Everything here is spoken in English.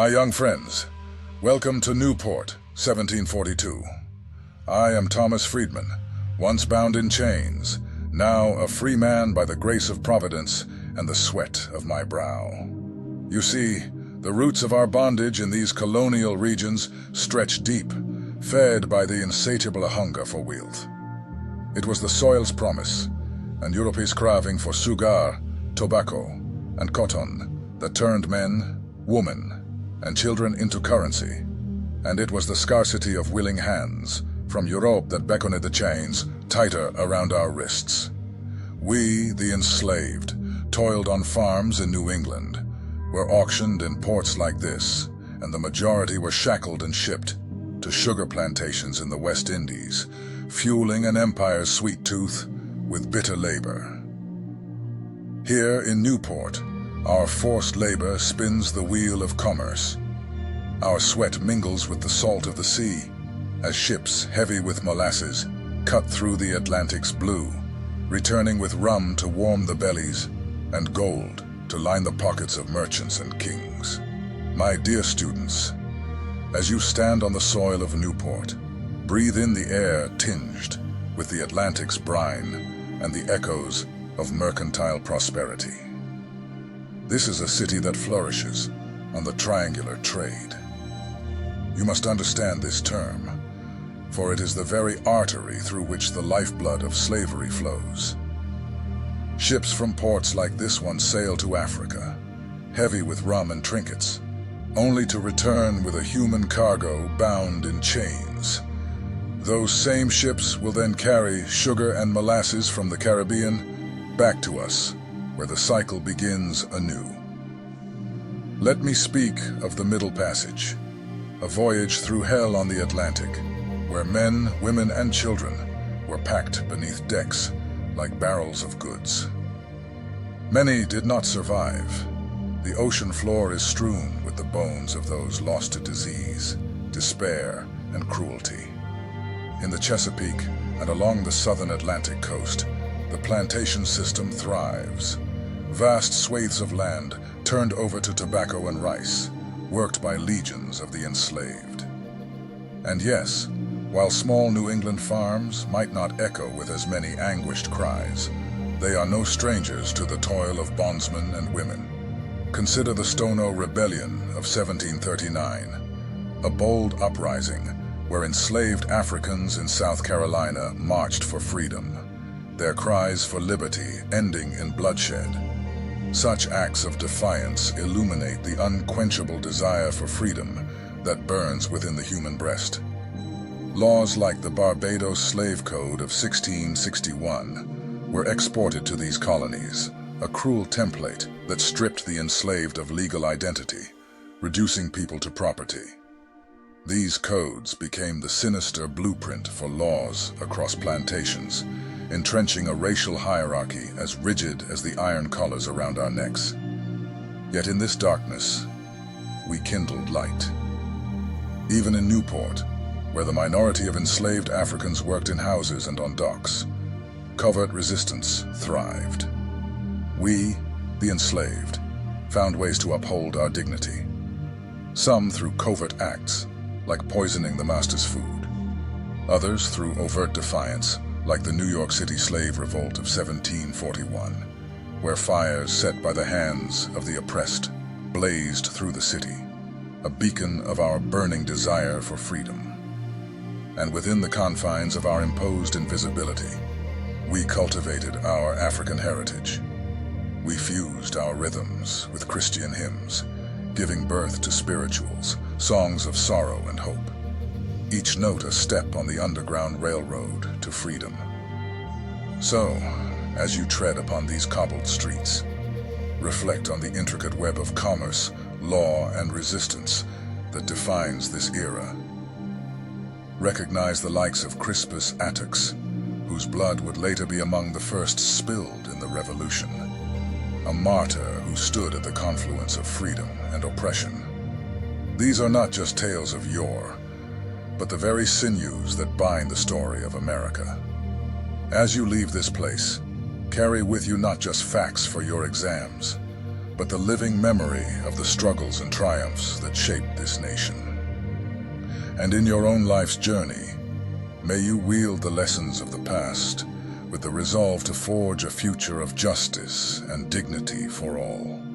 My young friends, welcome to Newport, 1742. I am Thomas Freedman, once bound in chains, now a free man by the grace of Providence and the sweat of my brow. You see, the roots of our bondage in these colonial regions stretch deep, fed by the insatiable hunger for wealth. It was the soil's promise, and Europe's craving for sugar, tobacco, and cotton that turned men, women, and children into currency. And it was the scarcity of willing hands from Europe that beckoned the chains tighter around our wrists. We, the enslaved, toiled on farms in New England, were auctioned in ports like this, and the majority were shackled and shipped to sugar plantations in the West Indies, fueling an empire's sweet tooth with bitter labor. Here in Newport, our forced labor spins the wheel of commerce. Our sweat mingles with the salt of the sea, as ships heavy with molasses cut through the Atlantic's blue, returning with rum to warm the bellies and gold to line the pockets of merchants and kings. My dear students, as you stand on the soil of Newport, breathe in the air tinged with the Atlantic's brine and the echoes of mercantile prosperity. This is a city that flourishes on the triangular trade. You must understand this term, for it is the very artery through which the lifeblood of slavery flows. Ships from ports like this one sail to Africa, heavy with rum and trinkets, only to return with a human cargo bound in chains. Those same ships will then carry sugar and molasses from the Caribbean back to us, where the cycle begins anew. Let me speak of the Middle Passage, a voyage through hell on the Atlantic, where men, women, and children were packed beneath decks like barrels of goods. Many did not survive. The ocean floor is strewn with the bones of those lost to disease, despair, and cruelty. In the Chesapeake and along the southern Atlantic coast, the plantation system thrives. Vast swathes of land turned over to tobacco and rice, worked by legions of the enslaved. And yes, while small New England farms might not echo with as many anguished cries, they are no strangers to the toil of bondsmen and women. Consider the Stono Rebellion of 1739, a bold uprising where enslaved Africans in South Carolina marched for freedom, their cries for liberty ending in bloodshed. Such acts of defiance illuminate the unquenchable desire for freedom that burns within the human breast. Laws like the Barbados Slave Code of 1661 were exported to these colonies, a cruel template that stripped the enslaved of legal identity, reducing people to property. These codes became the sinister blueprint for laws across plantations, entrenching a racial hierarchy as rigid as the iron collars around our necks. Yet in this darkness, we kindled light. Even in Newport, where the minority of enslaved Africans worked in houses and on docks, covert resistance thrived. We, the enslaved, found ways to uphold our dignity. Some through covert acts, like poisoning the master's food. Others through overt defiance, like the New York City slave revolt of 1741, where fires set by the hands of the oppressed blazed through the city, a beacon of our burning desire for freedom. And within the confines of our imposed invisibility, we cultivated our African heritage. We fused our rhythms with Christian hymns, giving birth to spirituals, songs of sorrow and hope, each note a step on the Underground Railroad to freedom. So, as you tread upon these cobbled streets, reflect on the intricate web of commerce, law, and resistance that defines this era. Recognize the likes of Crispus Attucks, whose blood would later be among the first spilled in the Revolution, a martyr who stood at the confluence of freedom and oppression. These are not just tales of yore, but the very sinews that bind the story of America. As you leave this place, carry with you not just facts for your exams, but the living memory of the struggles and triumphs that shaped this nation. And in your own life's journey, may you wield the lessons of the past with the resolve to forge a future of justice and dignity for all.